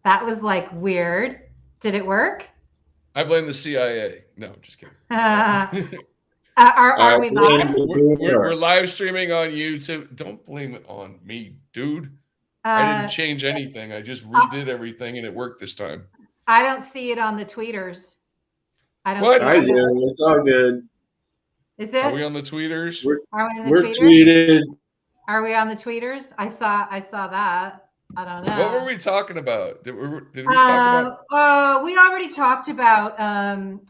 That was like weird. Did it work? I blame the CIA. No, just kidding. Are we live? We're live streaming on YouTube. Don't blame it on me, dude. I didn't change anything. I just redid everything, and it worked this time. I don't see it on the tweeters. What? I do. It's all good. Is it? Are we on the tweeters? Are we on the We're tweeters? tweeted. Are we on the tweeters? I saw that. I don't know. What were we talking about? Did we talk about? We already talked about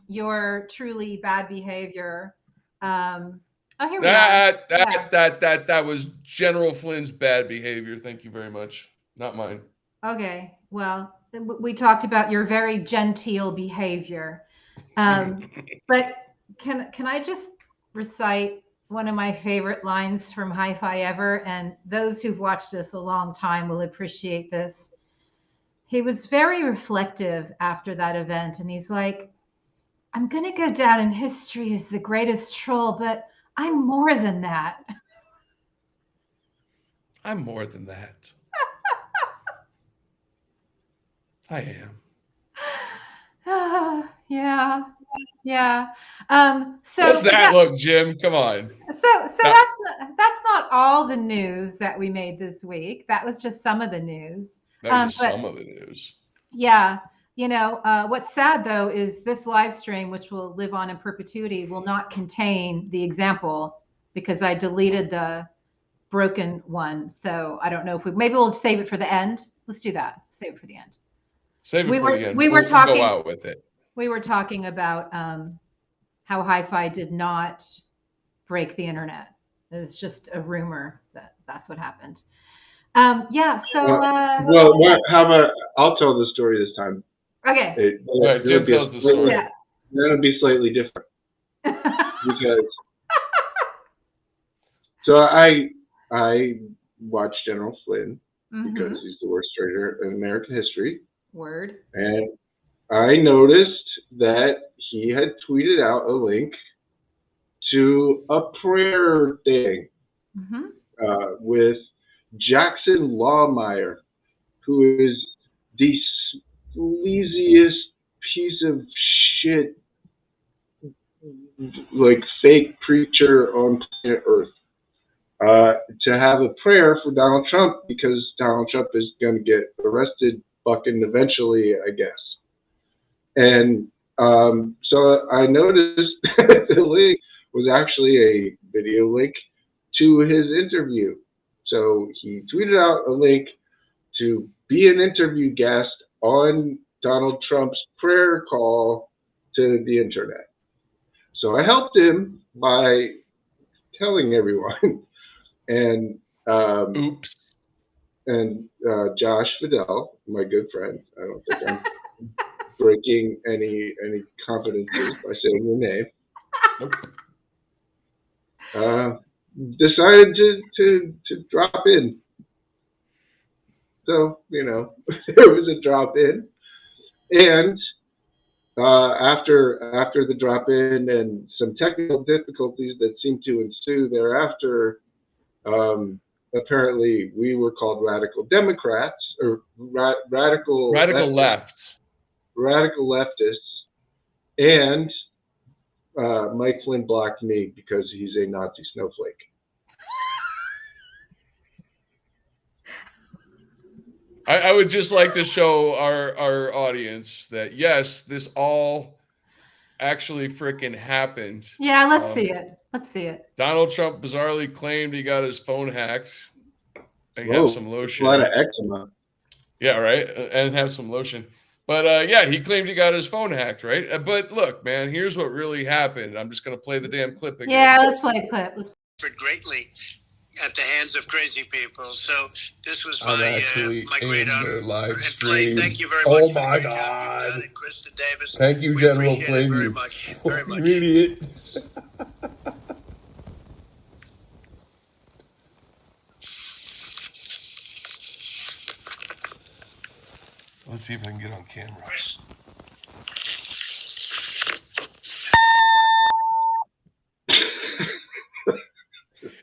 your truly bad behavior. Here we are. That was General Flynn's bad behavior. Thank you very much. Not mine. Okay. Well, we talked about your very genteel behavior. But can I just recite one of my favorite lines from Hi-Fi ever? And those who've watched us a long time will appreciate this. He was very reflective after that event. And he's like, I'm going to go down in history as the greatest troll, but I'm more than that. I'm more than that. I am. Yeah. So what's that look, Jim? Come on. So that's not all the news that we made this week. That was just some of the news. That was just some of the news. Yeah. What's sad though is this live stream, which will live on in perpetuity, will not contain the example because I deleted the broken one. So I don't know if maybe we'll save it for the end. Let's do that. Save it for the end. Save it for the end. We were talking. We'll go out with it. We were talking about how Hi-Fi did not break the internet. It's just a rumor that's what happened. So. Well, how about I'll tell the story this time. Okay. Jim tells the story. Yeah. Then it'll be slightly different. Because so I watched General Flynn because he's the worst traitor in American history. Word. And I noticed that he had tweeted out a link to a prayer thing with Jackson Lawmeyer, who is the sleaziest piece of shit, like fake preacher on planet Earth, to have a prayer for Donald Trump because Donald Trump is going to get arrested fucking eventually, I guess. And so I noticed the link was actually a video link to his interview. So he tweeted out a link to be an interview guest on Donald Trump's prayer call to the internet. So I helped him by telling everyone. And oops. And Josh Fidel, my good friend, I don't think I'm breaking any confidences by saying your name. Nope. Decided to drop in. So, there was a drop in. And after the drop in and some technical difficulties that seemed to ensue thereafter, apparently we were called radical Democrats or radical lefts. Radical leftists, and Mike Flynn blocked me because he's a Nazi snowflake. I would just like to show our audience that yes, this all actually freaking happened. Yeah, let's see it. Let's see it. Donald Trump bizarrely claimed he got his phone hacked and have some lotion. A lot of eczema. Yeah, right. And have some lotion. But yeah, he claimed he got his phone hacked, right? But look, man, here's what really happened. I'm just going to play the damn clip again. Yeah, let's play the clip. Greatly at the hands of crazy people. So this was I'm my actually my great in honor the live and play. stream. Thank you very much. Oh for the my great job you've done. God. And Kristen Davis, Thank you, we General appreciate it Flynn, very you much. Very fucking much. idiot. Let's see if I can get on camera.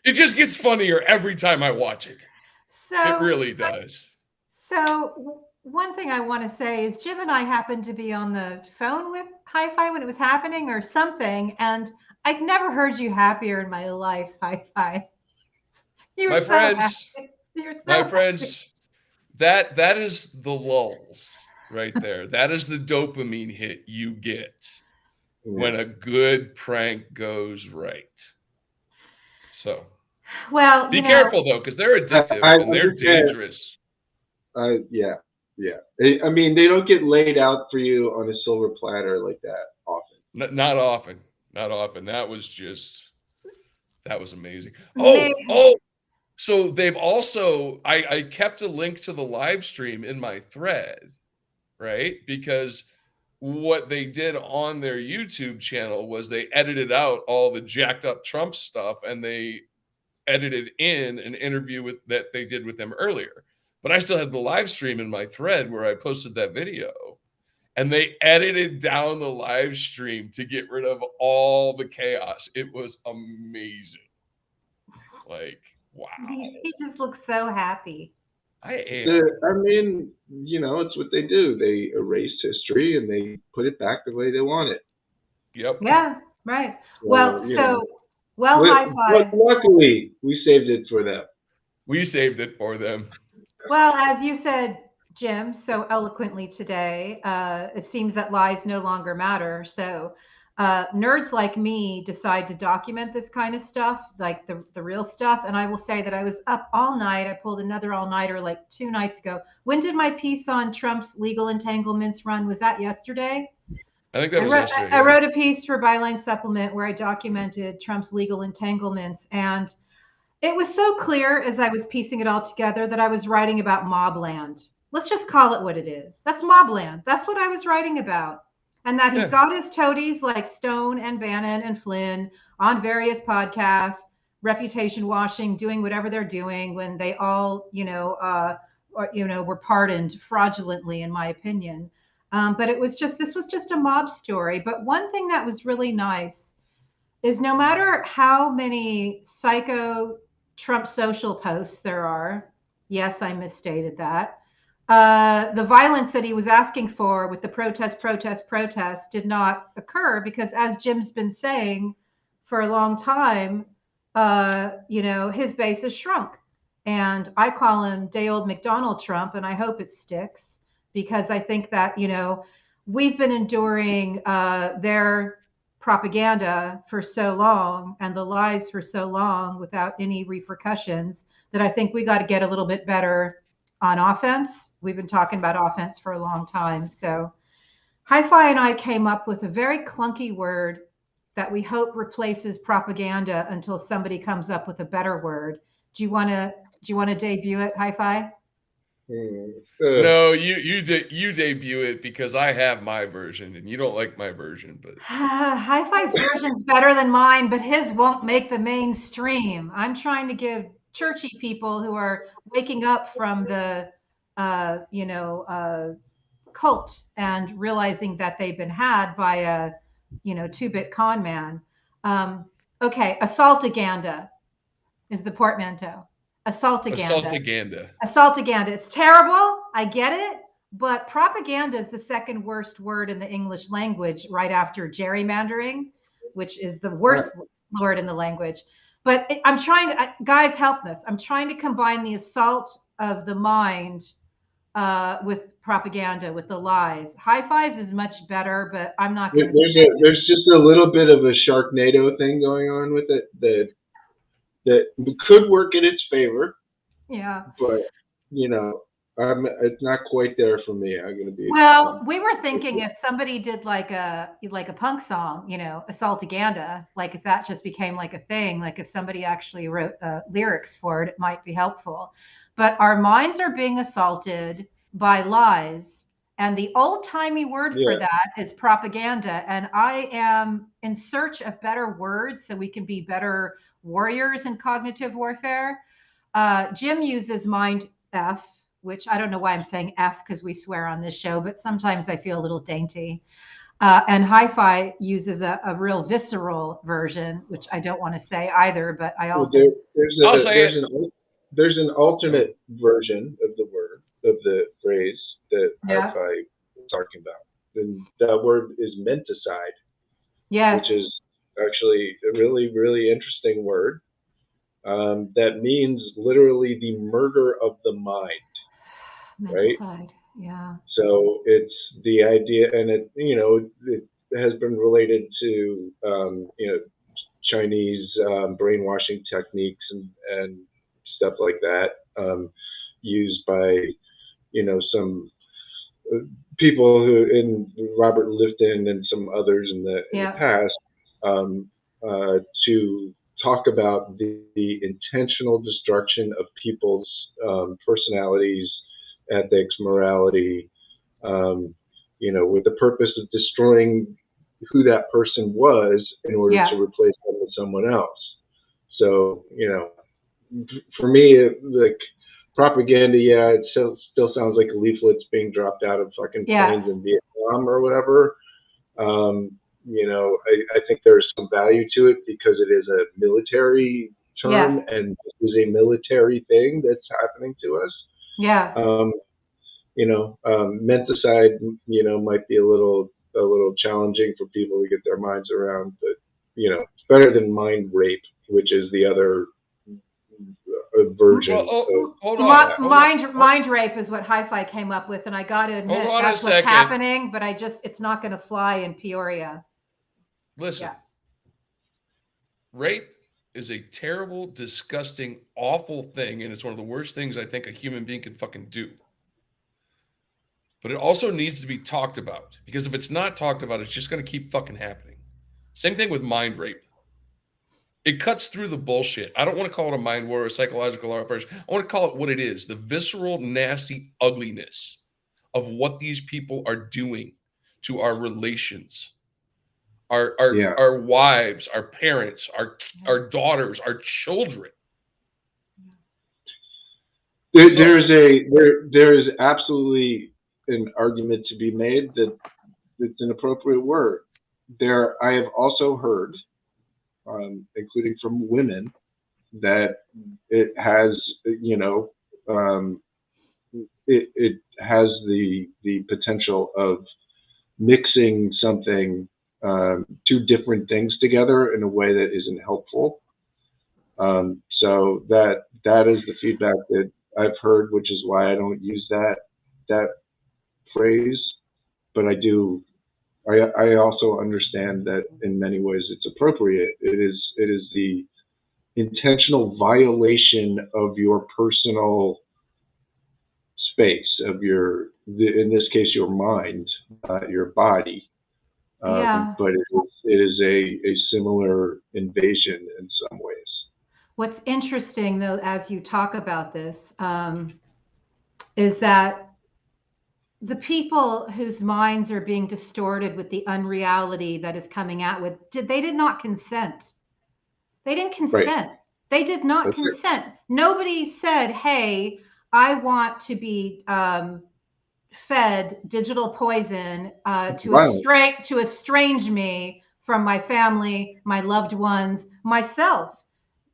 It just gets funnier every time I watch it. It really does. So one thing I want to say is Jim and I happened to be on the phone with Hi-Fi when it was happening or something, and I've never heard you happier in my life, Hi-Fi. You were My so friends, happy. You were so my happy. friends, that is the lulls right there. That is the dopamine hit you get when a good prank goes right. So Well, be careful though, because they're addictive and they're dangerous. Yeah. I mean, they don't get laid out for you on a silver platter like that often. Not often. Not often. That was amazing. Maybe. So they've also I kept a link to the live stream in my thread, right? Because what they did on their YouTube channel was they edited out all the jacked up Trump stuff and they edited in an interview that they did with them earlier. But I still had the live stream in my thread where I posted that video. And they edited down the live stream to get rid of all the chaos. It was amazing. Like, wow. He just looks so happy. I am. I mean, it's what they do. They erase history and they put it back the way they want it. Yep. Yeah, right. So, Hi-Fi. Luckily, we saved it for them. We saved it for them. Well, as you said, Jim, so eloquently today, it seems that lies no longer matter. So nerds like me decide to document this kind of stuff, like the real stuff. And I will say that I was up all night. I pulled another all-nighter like 2 nights ago. When did my piece on Trump's legal entanglements run? Was that yesterday? I think that was yesterday. I wrote a piece for Byline Supplement where I documented Trump's legal entanglements. And it was so clear as I was piecing it all together that I was writing about mobland. Let's just call it what it is. That's mobland. That's what I was writing about. And that he's got his toadies like Stone and Bannon and Flynn on various podcasts, reputation washing, doing whatever they're doing when they all, were pardoned fraudulently, in my opinion. But this was just a mob story. But one thing that was really nice is no matter how many psycho Trump social posts there are, yes, I misstated that, the violence that he was asking for with the protest did not occur because, as Jim's been saying for a long time, his base has shrunk. And I call him day old McDonald Trump, and I hope it sticks because I think that, we've been enduring their propaganda for so long and the lies for so long without any repercussions that I think we got to get a little bit better on offense. We've been talking about offense for a long time. So Hi-Fi and I came up with a very clunky word that we hope replaces propaganda until somebody comes up with a better word. Do you want to debut it, Hi-Fi? No, you debut it because I have my version and you don't like my version, but Hi-Fi's version's better than mine, but his won't make the mainstream. I'm trying to give churchy people who are waking up from the cult and realizing that they've been had by a 2-bit con man. Okay, assaultaganda is the portmanteau. Assaultaganda. It's terrible. I get it. But propaganda is the second worst word in the English language, right after gerrymandering, which is the worst word in the language. But I'm trying to, guys, help us. I'm trying to combine the assault of the mind with propaganda, with the lies. Hi-Fi's is much better, but I'm not going to. There's just a little bit of a Sharknado thing going on with it that could work in its favor. Yeah. But, It's not quite there for me. I'm gonna be. Well, we were thinking if somebody did like a punk song, Assaultaganda, like if that just became like a thing, like if somebody actually wrote lyrics for it, it might be helpful. But our minds are being assaulted by lies, and the old-timey word for Yeah. that is propaganda. And I am in search of better words so we can be better warriors in cognitive warfare. Jim uses mind F, which I don't know why I'm saying F because we swear on this show, but sometimes I feel a little dainty. And Hi-Fi uses a real visceral version, which I don't want to say either, but I Well, also I'll say it. there's an Oh, alternate version of the word of the phrase that yeah, Hi-Fi was talking about. And that word is menticide, which is yes, actually a really really interesting word. That means literally the murder of the mind, right? menticide, yeah, So it's the idea, and it has been related to Chinese brainwashing techniques and stuff like that, used by some uh, people who in Robert Lifton and some others in the yeah, past, um, to talk about the intentional destruction of people's personalities, ethics, morality, um, with the purpose of destroying who that person was in order yeah, to replace them with someone else. So, for me, like propaganda, yeah, it still sounds like leaflets being dropped out of fucking yeah, planes in Vietnam or whatever. Um, I think there's some value to it because it is a military yeah, term and this is a military thing that's happening to us. yeah, Um, menticide, might be a little challenging for people to get their minds around, but it's better than mind rape, which is the other well, version of hold on, that. mind rape is what Hi-Fi came up with, and I got to hold admit on a that's what's second. happening. But it's not going to fly in Peoria. Listen, Yeah, rape is a terrible, disgusting, awful thing, and it's one of the worst things I think a human being can fucking do. But it also needs to be talked about because if it's not talked about, it's just going to keep fucking happening. Same thing with mind rape. It cuts through the bullshit. I don't want to call it a mind war or a psychological operation. I want to call it what it is, the visceral, nasty ugliness of what these people are doing to our relations, our our, Yeah, our wives, our parents, our yeah, our daughters, our children. there, So there is absolutely an argument to be made that it's an appropriate word. I have also heard, including from women, that it has, you know, um, it has the potential of mixing something, two different things together in a way that isn't helpful. So that is the feedback that I've heard, which is why I don't use that phrase. But I do. I also understand that in many ways it's appropriate. It is the intentional violation of your personal space, of in this case your mind, your body. yeah. But it is a similar invasion in some ways. What's interesting, though, as you talk about this, is that the people whose minds are being distorted with the unreality that is coming out they did not consent. They didn't Right. consent. They did not That's it. consent. Nobody said, "Hey, I want to be fed digital poison It's violent. to estrange me from my family, my loved ones, myself."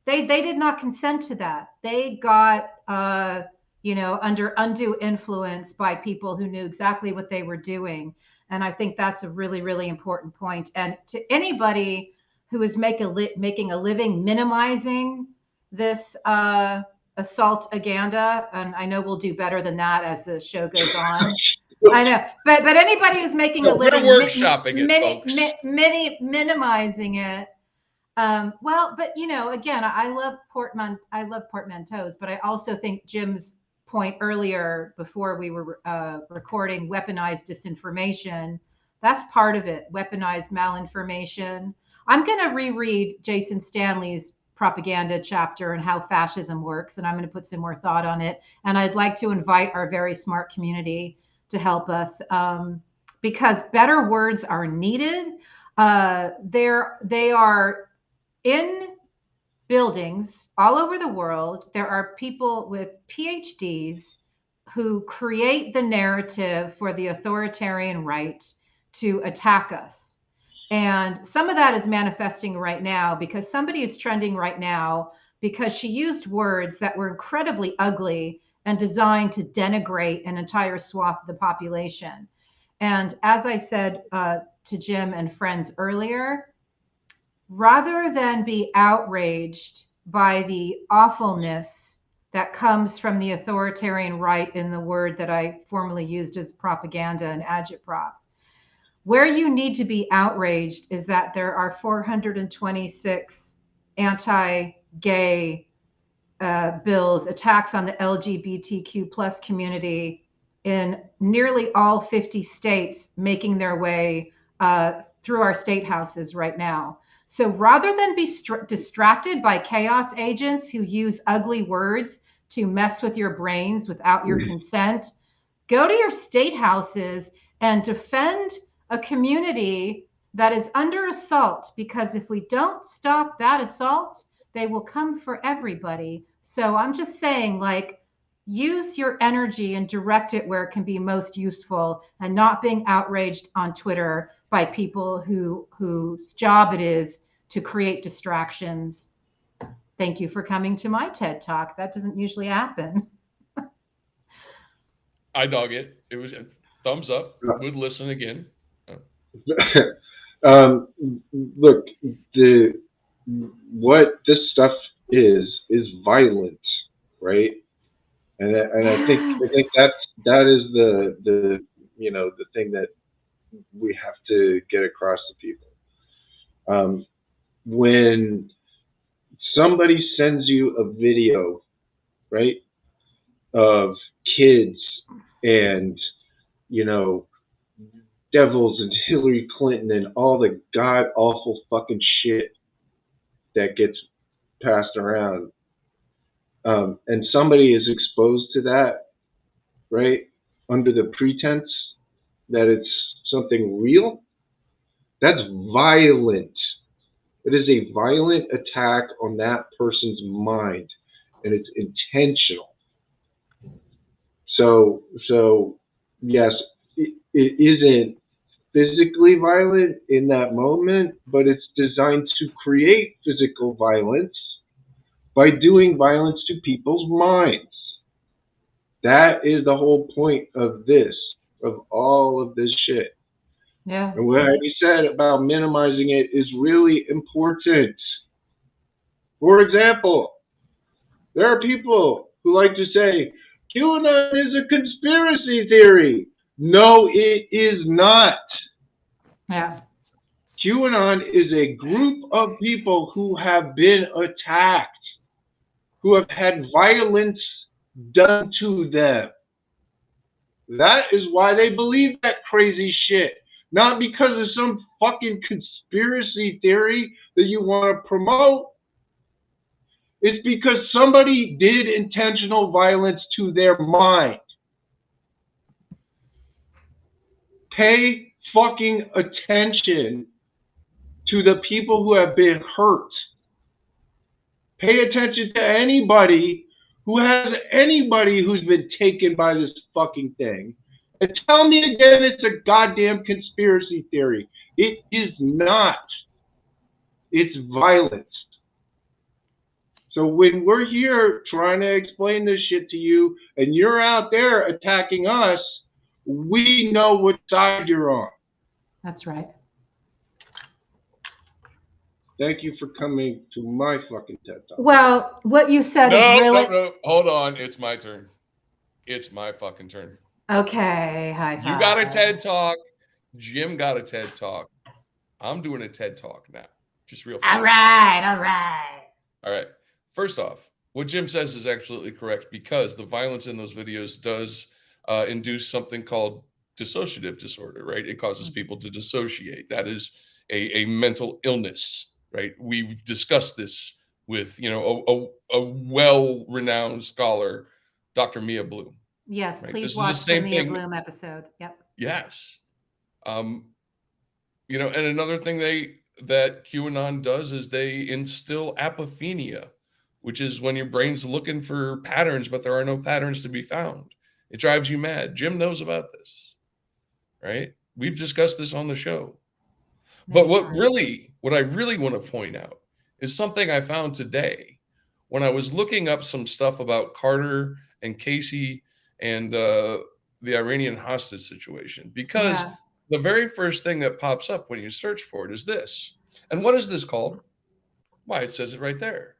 They did not consent to that. They got under undue influence by people who knew exactly what they were doing. And I think that's a really really important point. And to anybody who is making a living minimizing this assault agenda, and I know we'll do better than that as the show goes on. I know, but anybody who's making a we're living workshopping it, folks. minimizing it, well, but again, I love portmanteaus, but I also think Jim's point earlier before we were recording, weaponized disinformation. That's part of it. Weaponized malinformation. I'm going to reread Jason Stanley's propaganda chapter and how fascism works, and I'm going to put some more thought on it. And I'd like to invite our very smart community to help us, because better words are needed. They are in buildings all over the world. There are people with PhDs who create the narrative for the authoritarian right to attack us. And some of that is manifesting right now because somebody is trending right now because she used words that were incredibly ugly and designed to denigrate an entire swath of the population. And as I said to Jim and friends earlier, rather than be outraged by the awfulness that comes from the authoritarian right in the word that I formerly used as propaganda and agitprop, where you need to be outraged is that there are 426 anti-gay bills, attacks on the LGBTQ plus community in nearly all 50 states making their way through our state houses right now. So rather than be distracted by chaos agents who use ugly words to mess with your brains without your consent, go to your state houses and defend a community that is under assault, because if we don't stop that assault, they will come for everybody. So I'm just saying, like, use your energy and direct it where it can be most useful, and not being outraged on Twitter by people whose job it is to create distractions. Thank you for coming to my TED Talk. That doesn't usually happen. I dog it. It was a thumbs up. Would listen again. Look, what this stuff is violent, right? And I think that is the the thing that we have to get across to people. When somebody sends you a video, right, of kids and devils and Hillary Clinton and all the god awful fucking shit that gets passed around, and somebody is exposed to that, right, under the pretense that it's something real, that's violent. It is a violent attack on that person's mind, and it's intentional. So yes, it isn't physically violent in that moment, but it's designed to create physical violence by doing violence to people's minds. That is the whole point of this, of all of this shit. Yeah. And what he said about minimizing it is really important. For example, there are people who like to say, QAnon is a conspiracy theory. No, it is not. Yeah. QAnon is a group of people who have been attacked, who have had violence done to them. That is why they believe that crazy shit. Not because of some fucking conspiracy theory that you want to promote. It's because somebody did intentional violence to their mind. Pay fucking attention to the people who have been hurt. Pay attention to anybody who's been taken by this fucking thing. And tell me again it's a goddamn conspiracy theory. It is not. It's violence. So when we're here trying to explain this shit to you and you're out there attacking us, we know what side you're on. That's right. Thank you for coming to my fucking TED Talk. Well, what you said is really... No. Hold on. It's my turn. It's my fucking turn. Okay. High five. You got a TED Talk. Jim got a TED Talk. I'm doing a TED Talk now. Just real fast. All right. All right. First off, What Jim says is absolutely correct, because the violence in those videos does induce something called dissociative disorder, right? It causes people to dissociate. That is a mental illness, right? We've discussed this with, a well-renowned scholar, Dr. Mia Bloom, Yes, right? please This is the watch the same Mia thing. Bloom episode. Yep. Yes. Um, and another thing that QAnon does is they instill apophenia, which is when your brain's looking for patterns, but there are no patterns to be found. It drives you mad. Jim knows about this, right? We've discussed this on the show. But Many times. what I really want to point out is something I found today when I was looking up some stuff about Carter and Casey and the Iranian hostage situation, because Yeah. the very first thing that pops up when you search for it is this. And what is this called? Why, it says it right there.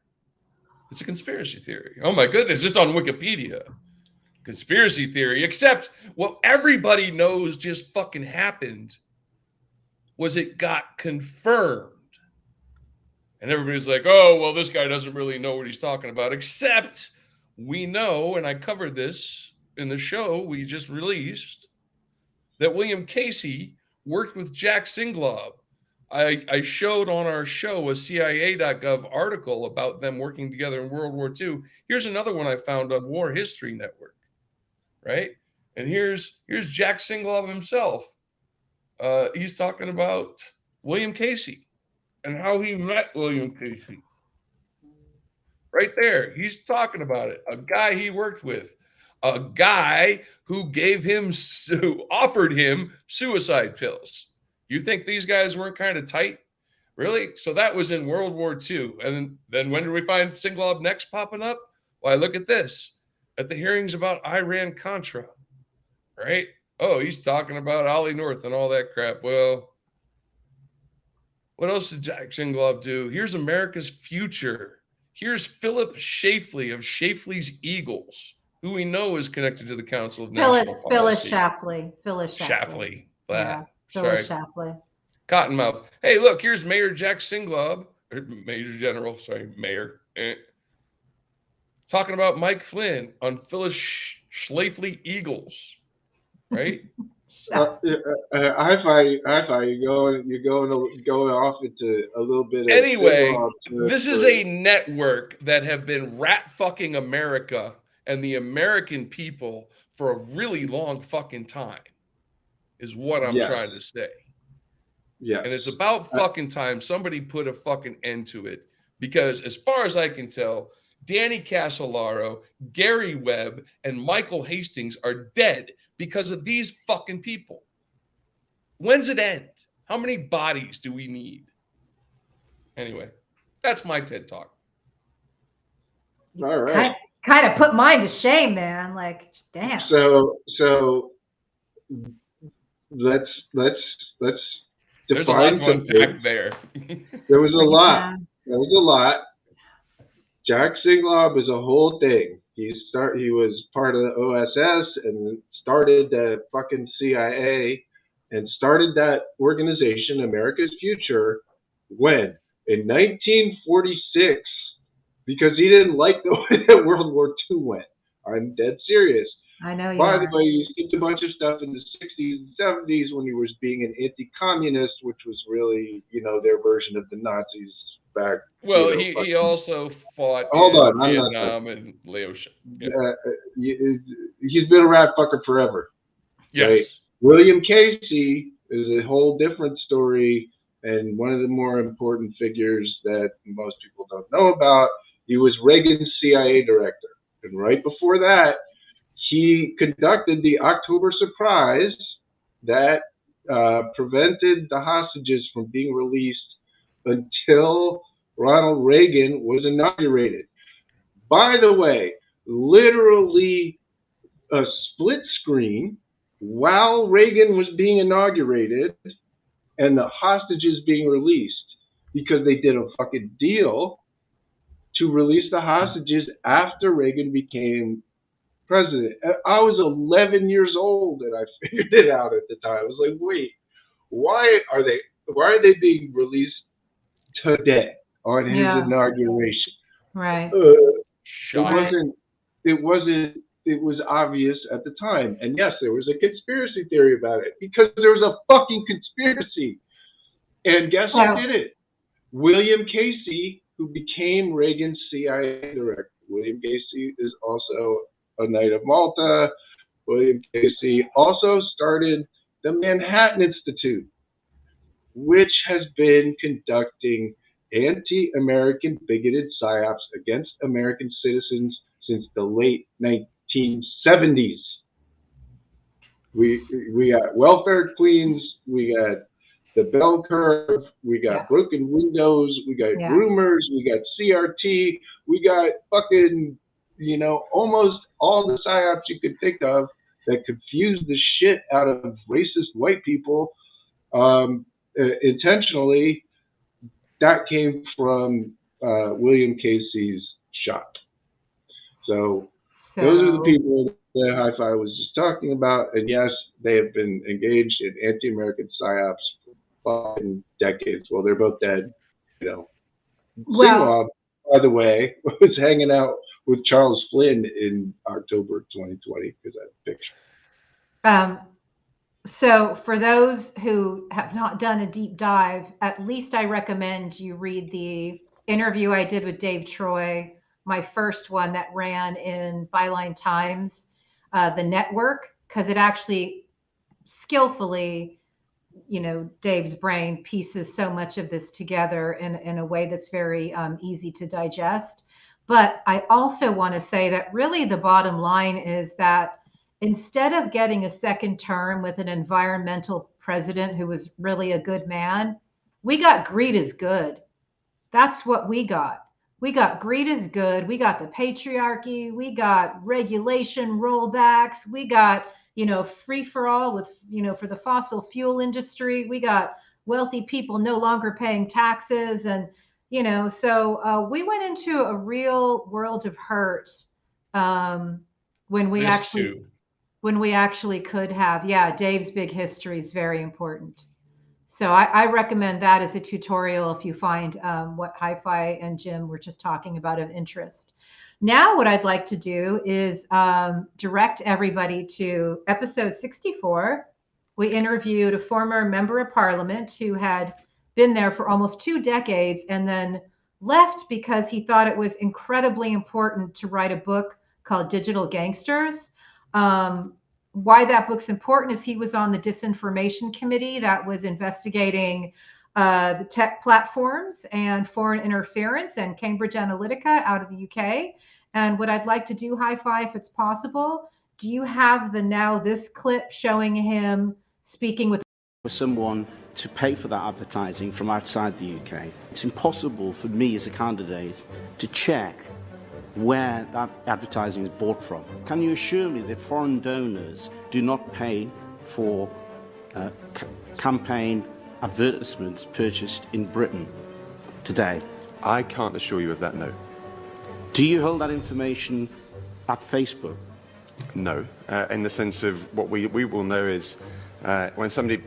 It's a conspiracy theory. Oh my goodness, it's on Wikipedia. Conspiracy theory, except what everybody knows just fucking happened was it got confirmed. And everybody's like, oh, well, this guy doesn't really know what he's talking about, except we know, and I covered this in the show we just released, that William Casey worked with Jack Singlaub. I showed on our show a CIA.gov article about them working together in World War II. Here's another one I found on War History Network, right? And here's Jack Singlaub himself. He's talking about William Casey and how he met William Casey. Right there. He's talking about it. A guy he worked with. A guy who offered him suicide pills. You think these guys weren't kind of tight? Really? So that was in World War II. And then when did we find Singlaub next popping up? Why, look at this. At the hearings about Iran-Contra, right? Oh, he's talking about Ollie North and all that crap. Well, what else did Jack Singlaub do? Here's America's Future. Here's Philip Shafley of Shafley's Eagles, who we know is connected to the Council of National Phyllis Policy. Shafley. Shafley. Yeah, Sorry. Phyllis Shafley. Cottonmouth. Hey, look, here's Mayor Jack Singlaub, or Major General, sorry, Mayor. Talking about Mike Flynn on Phyllis Schlafly Eagles, right? High five. You're going off into a little bit of anyway. This is a network that have been rat fucking America and the American people for a really long fucking time, is what I'm trying to say. Yeah, and it's about fucking time somebody put a fucking end to it, because as far as I can tell, Danny Casolaro, Gary Webb, and Michael Hastings are dead because of these fucking people. When's it end? How many bodies do we need? Anyway, that's my TED Talk. All right. Kind of put mine to shame, man. Like, damn. So let's There's a lot to unpack there. There was a lot. There was a lot. Jack Singlaub is a whole thing. He was part of the OSS and started the fucking CIA and started that organization, America's Future, when? In 1946, because he didn't like the way that World War II went. I'm dead serious. I know you By are. the way, he skipped a bunch of stuff in the 60s and 70s when he was being an anti-communist, which was really, their version of the Nazis back. Well, he also fought in Vietnam and Laos. Yeah. He's been a rat fucker forever. Yes. Right? William Casey is a whole different story, and one of the more important figures that most people don't know about. He was Reagan's CIA director, and right before that, he conducted the October surprise that prevented the hostages from being released until Ronald Reagan was inaugurated. By the way, literally a split screen while Reagan was being inaugurated and the hostages being released, because they did a fucking deal to release the hostages after Reagan became president. I was 11 years old and I figured it out at the time. I was like, wait, why are they being released today on his inauguration? Right. Shot. It was obvious at the time. And yes, there was a conspiracy theory about it because there was a fucking conspiracy. And guess who did it? William Casey, who became Reagan's CIA director. William Casey is also a Knight of Malta. William Casey also started the Manhattan Institute, which has been conducting anti-American bigoted psyops against American citizens since the late 1970s. We got welfare queens, we got the bell curve, we got broken windows, we got groomers, we got CRT, we got fucking, almost all the psyops you could think of that confuse the shit out of racist white people intentionally. That came from William Casey's shop. So those are the people that Hi-Fi was just talking about. And yes, they have been engaged in anti-American psyops for fucking decades. Well, they're both dead. Well, by the way, was hanging out with Charles Flynn in October 2020 because I have a picture. So for those who have not done a deep dive, at least I recommend you read the interview I did with Dave Troy, my first one that ran in Byline Times, the network, because it actually skillfully, Dave's brain pieces so much of this together in a way that's very easy to digest. But I also want to say that really the bottom line is that instead of getting a second term with an environmental president who was really a good man, we got greed is good. That's what we got. We got greed is good. We got the patriarchy. We got regulation rollbacks. We got, free for all with, for the fossil fuel industry. We got wealthy people no longer paying taxes. And, so we went into a real world of hurt when we actually could have. Yeah, Dave's big history is very important. So I recommend that as a tutorial if you find what Hi-Fi and Jim were just talking about of interest. Now what I'd like to do is direct everybody to episode 64. We interviewed a former member of parliament who had been there for almost 2 decades and then left because he thought it was incredibly important to write a book called Digital Gangsters. Why that book's important is he was on the disinformation committee that was investigating the tech platforms and foreign interference and Cambridge Analytica out of the UK. And what I'd like to do, Hi-Fi, if it's possible, do you have this clip showing him speaking with someone to pay for that advertising from outside the UK? It's impossible for me as a candidate to check where that advertising is bought from. Can you assure me that foreign donors do not pay for campaign advertisements purchased in Britain today? I can't assure you of that, no. Do you hold that information at Facebook? No, in the sense of what we will know is when somebody,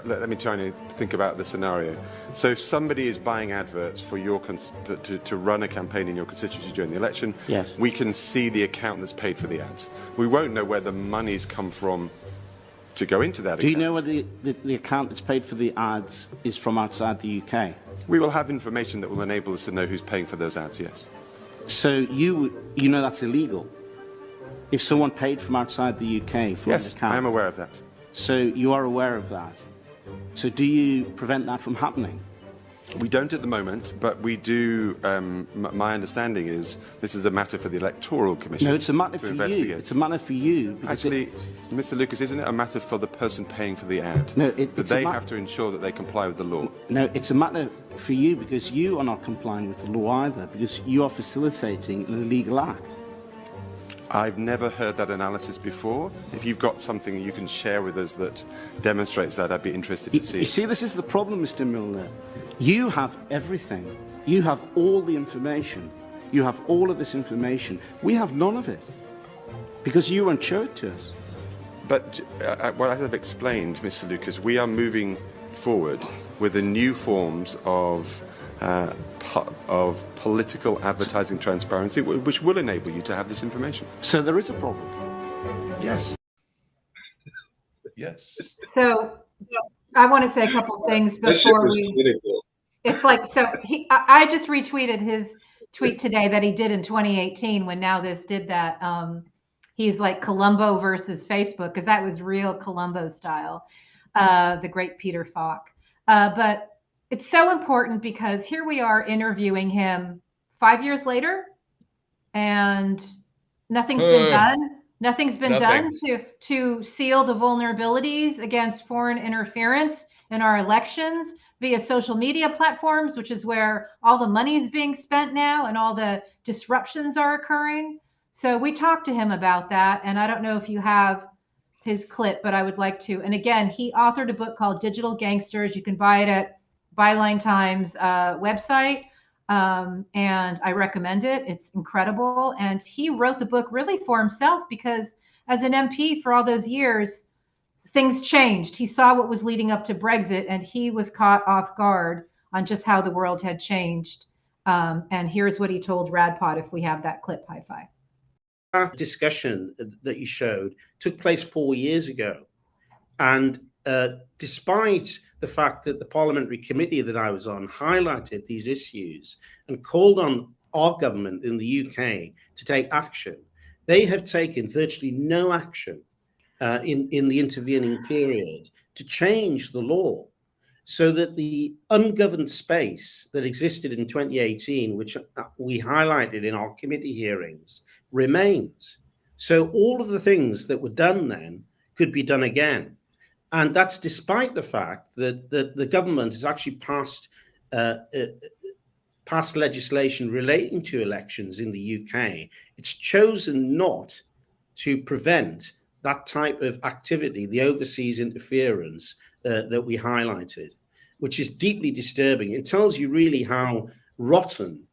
let me try and think about the scenario. So if somebody is buying adverts for your to run a campaign in your constituency during the election, yes, we can see the account that's paid for the ads. We won't know where the money's come from to go into that account. Do you know where the account that's paid for the ads is from outside the UK? We will have information that will enable us to know who's paying for those ads, yes. So you know that's illegal? If someone paid from outside the UK for an account? Yes, I am aware of that. So you are aware of that. So do you prevent that from happening? We don't at the moment, but we do. My understanding is this is a matter for the Electoral Commission. No, it's a matter for you. It's a matter for you. Actually, Mr. Lucas, isn't it a matter for the person paying for the ad? No, they have to ensure that they comply with the law. No, it's a matter for you because you are not complying with the law either, because you are facilitating an illegal act. I've never heard that analysis before. If you've got something you can share with us that demonstrates that, I'd be interested to see. You see, this is the problem, Mr. Milner. You have everything. You have all the information. You have all of this information. We have none of it because you won't show it to us. But as I've explained, Mr. Lucas, we are moving forward with the new forms of of political advertising transparency, which will enable you to have this information. So there is a problem. Yes. Yes. So I want to say a couple things That shit before was we. cynical. It's like, so I just retweeted his tweet today that he did in 2018 when Now This did that. He's like Columbo versus Facebook, because that was real Columbo style, the great Peter Falk. But it's so important because here we are interviewing him 5 years later, and nothing's been done. Nothing's been done to seal the vulnerabilities against foreign interference in our elections via social media platforms, which is where all the money is being spent now and all the disruptions are occurring. So we talked to him about that. And I don't know if you have his clip, but I would like to. And again, he authored a book called Digital Gangsters. You can buy it at Byline Times website. And I recommend it. It's incredible. And he wrote the book really for himself because as an MP for all those years, things changed. He saw what was leading up to Brexit, and he was caught off guard on just how the world had changed. And here's what he told RadPod if we have that clip, Hi-Fi. That discussion that you showed took place 4 years ago. And despite the fact that the parliamentary committee that I was on highlighted these issues and called on our government in the UK to take action, they have taken virtually no action in the intervening period to change the law so that the ungoverned space that existed in 2018, which we highlighted in our committee hearings, remains. So all of the things that were done then could be done again. And that's despite the fact that the government has actually passed legislation relating to elections in the UK. It's chosen not to prevent that type of activity, the overseas interference that we highlighted, which is deeply disturbing. It tells you really how rotten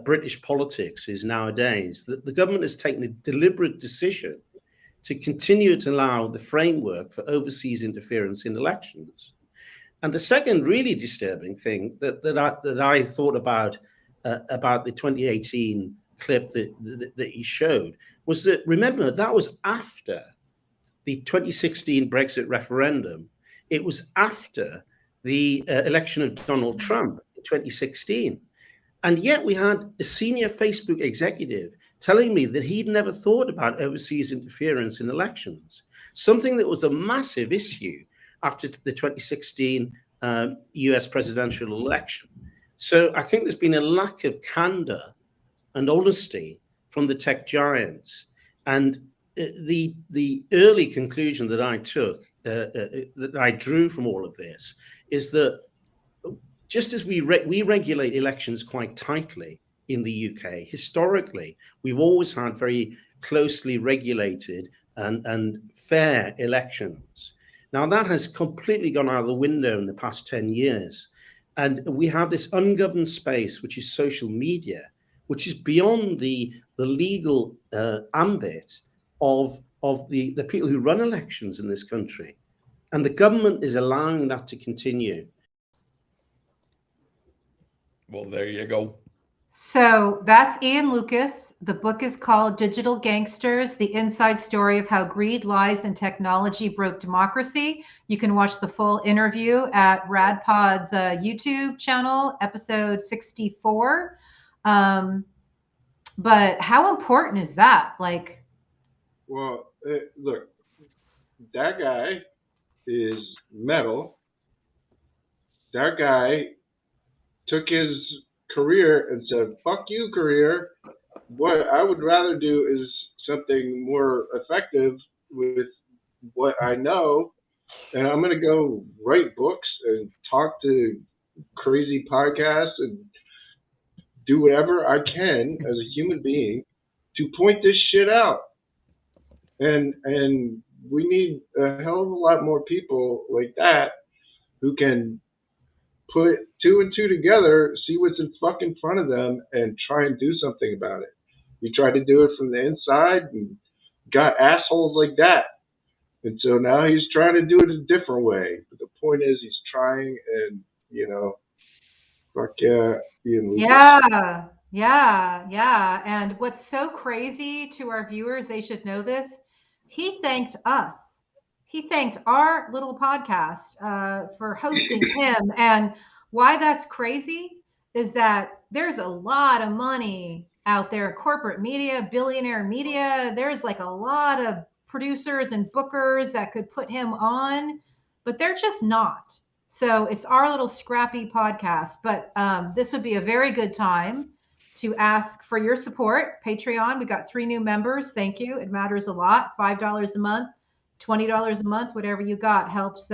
British politics is nowadays, that the government has taken a deliberate decision to continue to allow the framework for overseas interference in elections. And the second really disturbing thing that I thought about the 2018 clip that he showed was that, remember, that was after the 2016 Brexit referendum. It was after the election of Donald Trump in 2016. And yet we had a senior Facebook executive telling me that he'd never thought about overseas interference in elections, something that was a massive issue after the 2016 US presidential election. So I think there's been a lack of candor and honesty from the tech giants. And the early conclusion that I took, that I drew from all of this, is that just as we regulate elections quite tightly in the UK, historically, we've always had very closely regulated and fair elections. Now, that has completely gone out of the window in the past 10 years. And we have this ungoverned space, which is social media, which is beyond the legal ambit of the people who run elections in this country. And the government is allowing that to continue. Well, there you go. So that's Ian Lucas. The book is called Digital Gangsters, the inside story of how greed, lies, and technology broke democracy. You can watch the full interview at RadPod's YouTube channel, episode 64. But how important is that? Like, well, look, that guy is metal. That guy took his career and said, fuck you, career. What I would rather do is something more effective with what I know. And I'm going to go write books and talk to crazy podcasts and do whatever I can as a human being to point this shit out. And we need a hell of a lot more people like that who can put two and two together, see what's in fucking front of them, and try and do something about it. We tried to do it from the inside and got assholes like that. And so now he's trying to do it a different way. But the point is he's trying, and, you know, Fuck yeah, Ian Lucas. Yeah. And what's so crazy to our viewers, they should know this. He thanked us. He thanked our little podcast for hosting him. And why that's crazy is that there's a lot of money out there, corporate media, billionaire media. There's like a lot of producers and bookers that could put him on, but they're just not. So it's our little scrappy podcast, but this would be a very good time to ask for your support. Patreon, we got 3 new members. Thank you. It matters a lot. $5 a month, $20 a month, whatever you got helps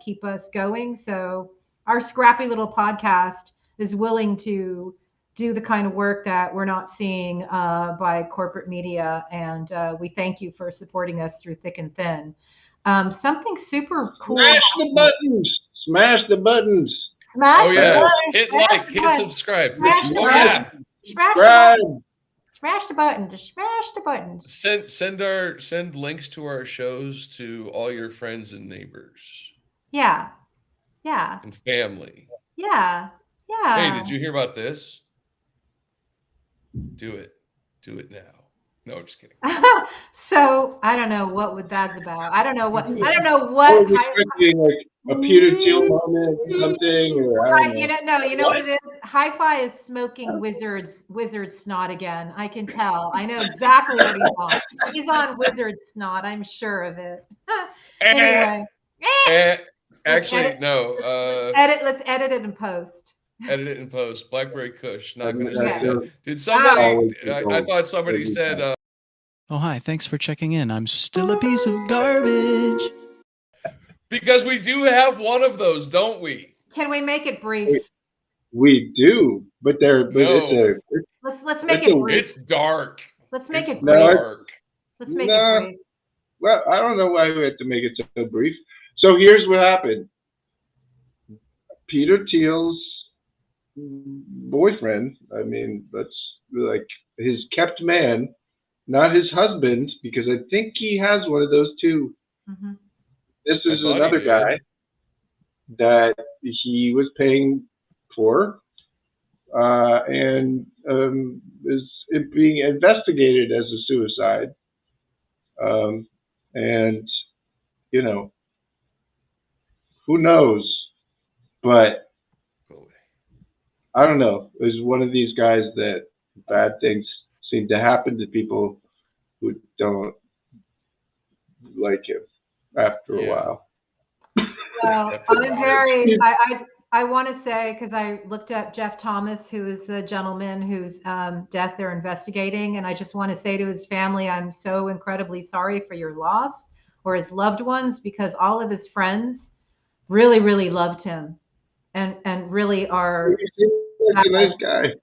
keep us going. So our scrappy little podcast is willing to do the kind of work that we're not seeing by corporate media. And we thank you for supporting us through thick and thin. Something super cool. Smash the buttons. Smash the buttons. Smash Oh yeah, the hit smash like, the hit button. subscribe. Smash the Oh button. yeah, Smash the Subscribe. button. Smash the button. Just smash the buttons. send links to our shows to all your friends and neighbors Yeah. and family. Yeah. Hey, did you hear about this? Do it now. No, I'm just kidding. So I don't know what that's about. I don't know what. Or we could be like a Peter Thiel moment or something, or I don't know. You know what it is? Hi-Fi is smoking wizard snot again. I can tell. I know exactly what he's on. He's on wizard snot. I'm sure of it. Anyway. Actually, no. Let's edit it and post. Edit it in post. Blackberry Kush. Not gonna Okay. say that. Dude, somebody. Always I thought somebody said. Oh, hi. Thanks for checking in. I'm still a piece of garbage. Because we do have one of those, don't we? Can we make it brief? We do, but No. Let's make it's it a- brief. It's dark. Let's make It's it brief. dark. Let's make No. it brief. Well, I don't know why we had to make it so brief. So here's what happened. Peter Thiel's boyfriend, I mean, that's like his kept man, not his husband, because I think he has one of those too. Mhm. This I is thought he another did. guy that he was paying for, and is being investigated as a suicide. And you know, who knows? But I don't know. Is one of these guys that bad things seem to happen to people who don't like him after a Yeah. while. Well, After a I'm while. very. I want to say, because I looked up Jeff Thomas, who is the gentleman whose death they're investigating, and I just want to say to his family, I'm so incredibly sorry for your loss, or his loved ones, because all of his friends really, really loved him, and really are. He seemed like a nice guy.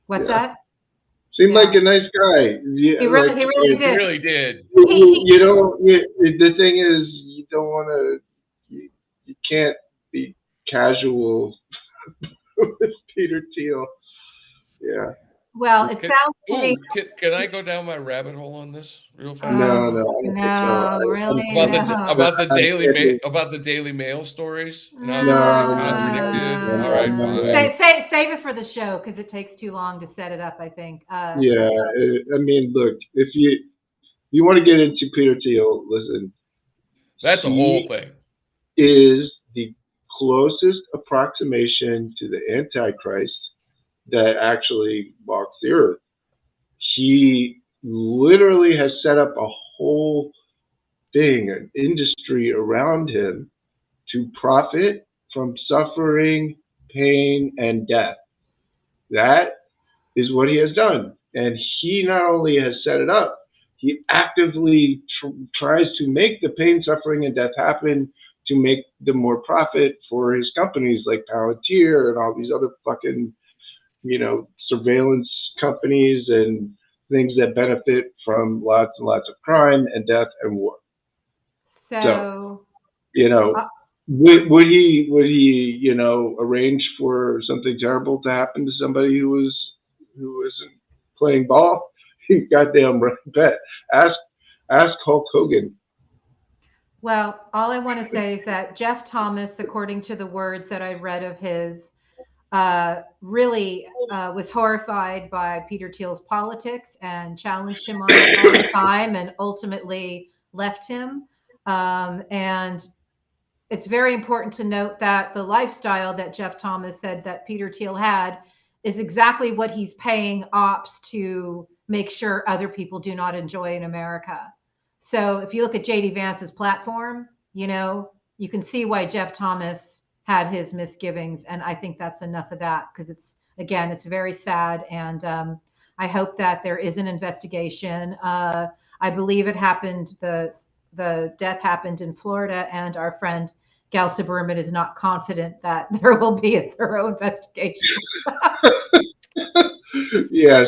What's Yeah. that? Seemed Yeah. like a nice guy. Yeah, He really He did. really did. You don't. The thing is, you don't want to. You can't be casual with Peter Thiel. Yeah. Well, it Can- sounds to me. Ooh, can I go down my rabbit hole on this real fast? No, I don't No, think so. really, About no. the Daily Mail stories and how No, they're no, contradicted. no, All right, no. fine. Save it for the show because it takes too long to set it up, I think. Yeah. I mean, look, if you want to get into Peter Thiel, listen. That's a whole thing. Is the closest approximation to the Antichrist that actually walks the earth. He literally has set up a whole thing, an industry around him to profit from suffering, pain, and death. That is what he has done. And he not only has set it up, he actively tries to make the pain, suffering, and death happen to make the more profit for his companies like Palantir and all these other fucking, surveillance companies and things that benefit from lots and lots of crime and death and war. So would he, arrange for something terrible to happen to somebody who isn't playing ball? You goddamn right bet. Ask Hulk Hogan. well, all I want to say is that Jeff Thomas, according to the words that I read of his, really was horrified by Peter Thiel's politics and challenged him on it all the time and ultimately left him. And it's very important to note that the lifestyle that Jeff Thomas said that Peter Thiel had is exactly what he's paying ops to make sure other people do not enjoy in America. So if you look at JD Vance's platform, you can see why Jeff Thomas had his misgivings. And I think that's enough of that, because it's very sad. And I hope that there is an investigation. I believe it happened, the death happened in Florida, and our friend Gal Suburban is not confident that there will be a thorough investigation. Yes.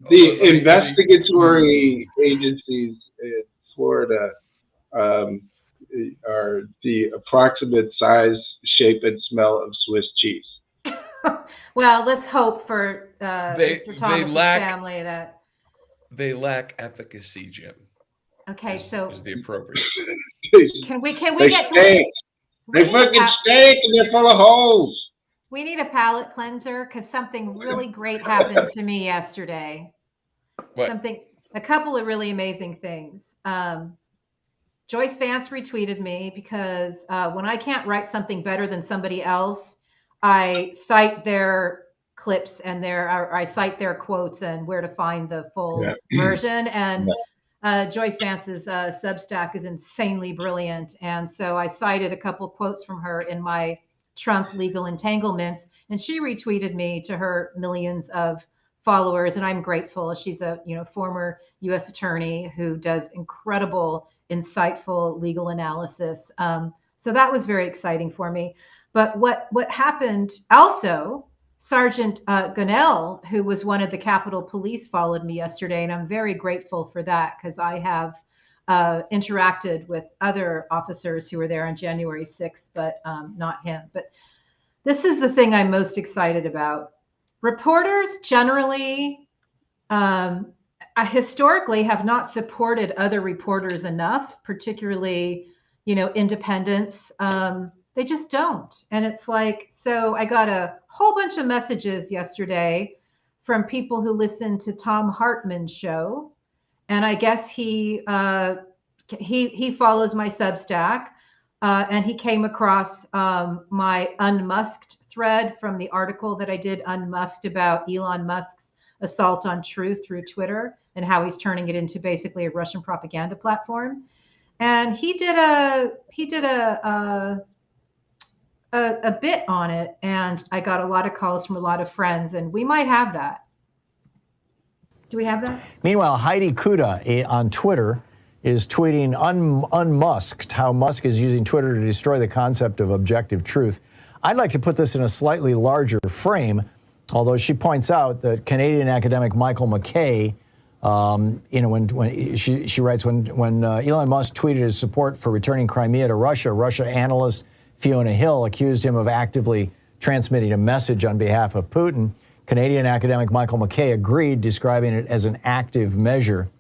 The investigatory agencies in Florida are the approximate size, shape, and smell of Swiss cheese. Well, let's hope for Mr. Thomas' family that they lack efficacy, Jim. Okay, so is the appropriate. Can we get they fucking stink and they're full of holes. We need a palate cleanser, because something really great happened to me yesterday. What? A couple of really amazing things. Joyce Vance retweeted me because when I can't write something better than somebody else, I cite their clips and I cite their quotes and where to find the full version. And Joyce Vance's Substack is insanely brilliant. And so I cited a couple quotes from her in my Trump legal entanglements, and she retweeted me to her millions of followers, and I'm grateful. She's a former U.S. attorney who does incredible, insightful legal analysis. So that was very exciting for me. But what happened also, Sergeant Gunnell, who was one of the Capitol Police, followed me yesterday, and I'm very grateful for that, because I have interacted with other officers who were there on January 6th, but not him. But this is the thing I'm most excited about. Reporters generally, historically, have not supported other reporters enough, particularly, independents. They just don't. And it's like, so I got a whole bunch of messages yesterday from people who listen to Tom Hartman's show. And I guess he follows my Substack, and he came across my unmusked thread from the article that I did unmusked about Elon Musk's assault on truth through Twitter and how he's turning it into basically a Russian propaganda platform. And he did a bit on it, and I got a lot of calls from a lot of friends, and we might have that. Do we have that? Meanwhile, Heidi Kuda on Twitter is tweeting unmusked, how Musk is using Twitter to destroy the concept of objective truth. I'd like to put this in a slightly larger frame, although she points out that Canadian academic Michael McKay, when she writes, when Elon Musk tweeted his support for returning Crimea to Russia, Russia analyst Fiona Hill accused him of actively transmitting a message on behalf of Putin. Canadian academic Michael McKay agreed, describing it as an active measure.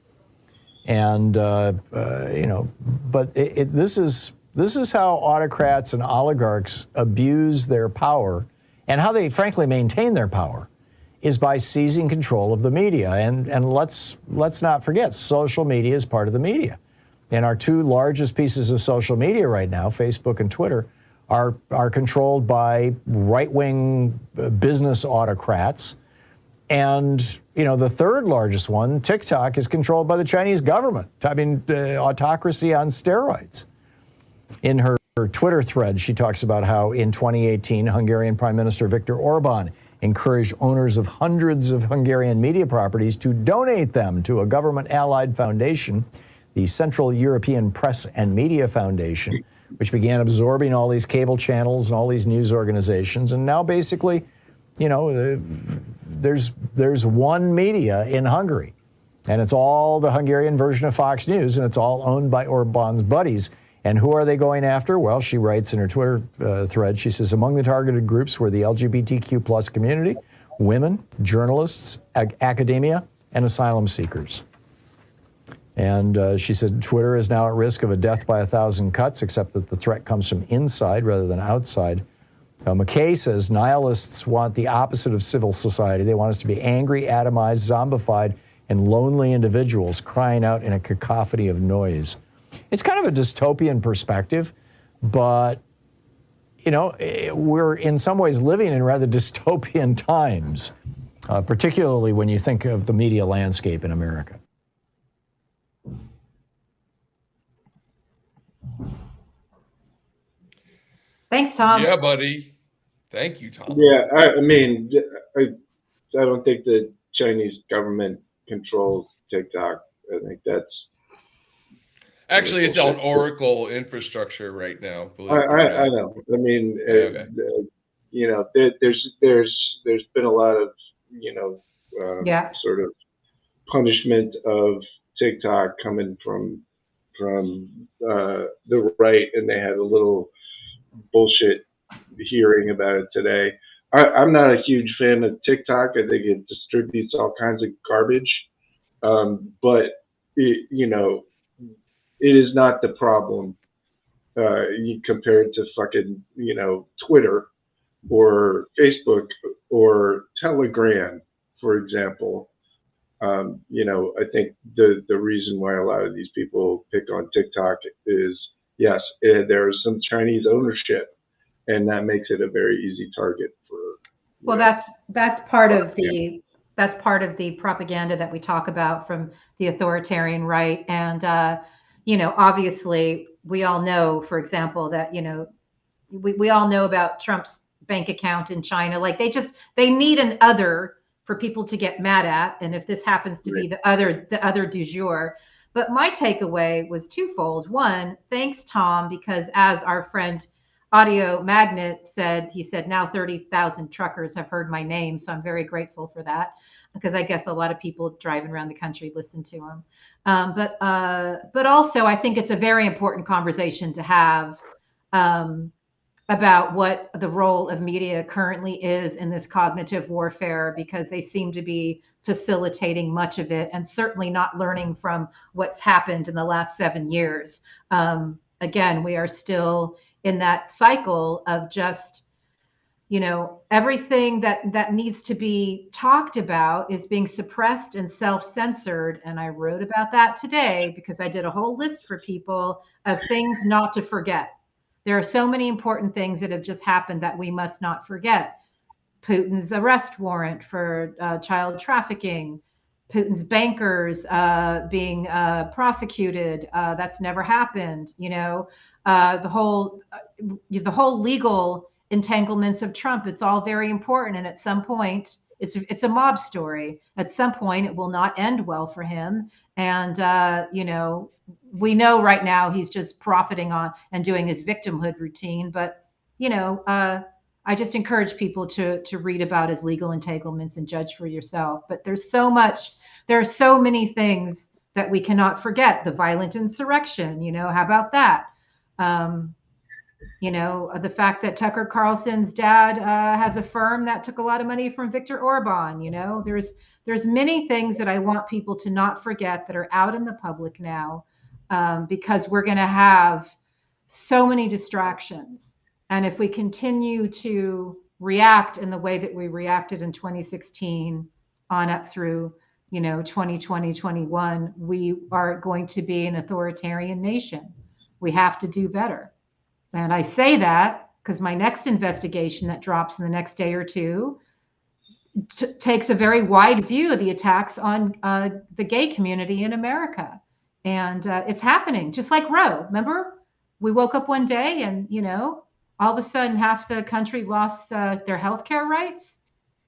And, but this is how autocrats and oligarchs abuse their power, and how they frankly maintain their power is by seizing control of the media. And let's not forget, social media is part of the media. And our two largest pieces of social media right now, Facebook and Twitter, are controlled by right-wing business autocrats. And, the third largest one, TikTok, is controlled by the Chinese government. I mean, autocracy on steroids. In her Twitter thread, she talks about how in 2018, Hungarian Prime Minister Viktor Orban encouraged owners of hundreds of Hungarian media properties to donate them to a government-allied foundation, the Central European Press and Media Foundation, which began absorbing all these cable channels and all these news organizations. And now basically, there's one media in Hungary, and it's all the Hungarian version of Fox News, and it's all owned by Orban's buddies. And who are they going after? Well, she writes in her Twitter thread, she says, among the targeted groups were the LGBTQ plus community, women, journalists, academia, and asylum seekers. And she said, Twitter is now at risk of a death by 1,000 cuts, except that the threat comes from inside rather than outside McKay says nihilists want the opposite of civil society. They want us to be angry, atomized, zombified, and lonely individuals crying out in a cacophony of noise. It's kind of a dystopian perspective, but, you know, we're in some ways living in rather dystopian times, particularly when you think of the media landscape in America. Thanks, Tom. Yeah, buddy. Thank you, Tom. Yeah, I mean, I don't think the Chinese government controls TikTok. I think that's Actually, it's on Oracle infrastructure right now. Believe it or I not. know. I mean, Okay. you know, there's been a lot of, you know, Yeah. sort of punishment of TikTok coming from the right, and they had a little bullshit hearing about it today. I'm not a huge fan of TikTok. I think it distributes all kinds of garbage, but you know, it is not the problem compared to fucking, you know, Twitter or Facebook or Telegram, for example. You know, I think the reason why a lot of these people pick on TikTok is, yes, there is some Chinese ownership, and that makes it a very easy target for. Well, that's part of the propaganda that we talk about from the authoritarian right. And you know, obviously we all know, for example, that, you know, we all know about Trump's bank account in China. Like they need an other for people to get mad at. And if this happens to be the other du jour. But my takeaway was twofold. One, thanks, Tom, because as our friend Audio Magnet said, he said, now 30,000 truckers have heard my name. So I'm very grateful for that, because I guess a lot of people driving around the country listen to him. But also, I think it's a very important conversation to have about what the role of media currently is in this cognitive warfare, because they seem to be facilitating much of it and certainly not learning from what's happened in the last 7 years. Again, we are still in that cycle of just, you know, everything that needs to be talked about is being suppressed and self-censored. And I wrote about that today because I did a whole list for people of things not to forget. There are so many important things that have just happened that we must not forget. Putin's arrest warrant for child trafficking, Putin's bankers being prosecuted. That's never happened. You know, the whole legal entanglements of Trump. It's all very important, and at some point, it's a mob story. At some point, it will not end well for him. And you know, we know right now he's just profiting on and doing his victimhood routine. But you know, I just encourage people to read about his legal entanglements and judge for yourself. But there are so many things that we cannot forget. The violent insurrection, you know, how about that? You know, the fact that Tucker Carlson's dad has a firm that took a lot of money from Viktor Orban. You know, there's many things that I want people to not forget that are out in the public now, because we're going to have so many distractions. And if we continue to react in the way that we reacted in 2016 on up through, you know, 2020, 21, we are going to be an authoritarian nation. We have to do better. And I say that because my next investigation that drops in the next day or two takes a very wide view of the attacks on the gay community in America. And it's happening, just like Roe. Remember, we woke up one day and, you know, all of a sudden half the country lost their health care rights.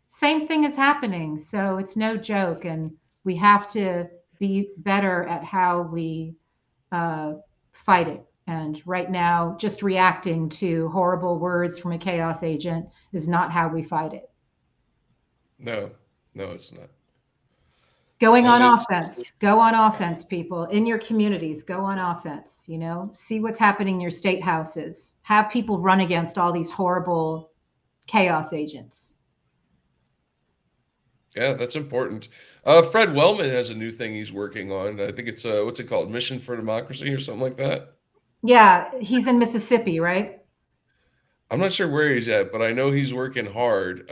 Same thing is happening. So it's no joke. And we have to be better at how we fight it. And right now, just reacting to horrible words from a chaos agent is not how we fight it. No, it's not. Going on offense. Go on offense, people. In your communities, go on offense. You know, see what's happening in your state houses. Have people run against all these horrible chaos agents. Yeah, that's important. Fred Wellman has a new thing he's working on. I think it's what's it called? Mission for Democracy or something like that. Yeah, he's in Mississippi, right? I'm not sure where he's at, but I know he's working hard,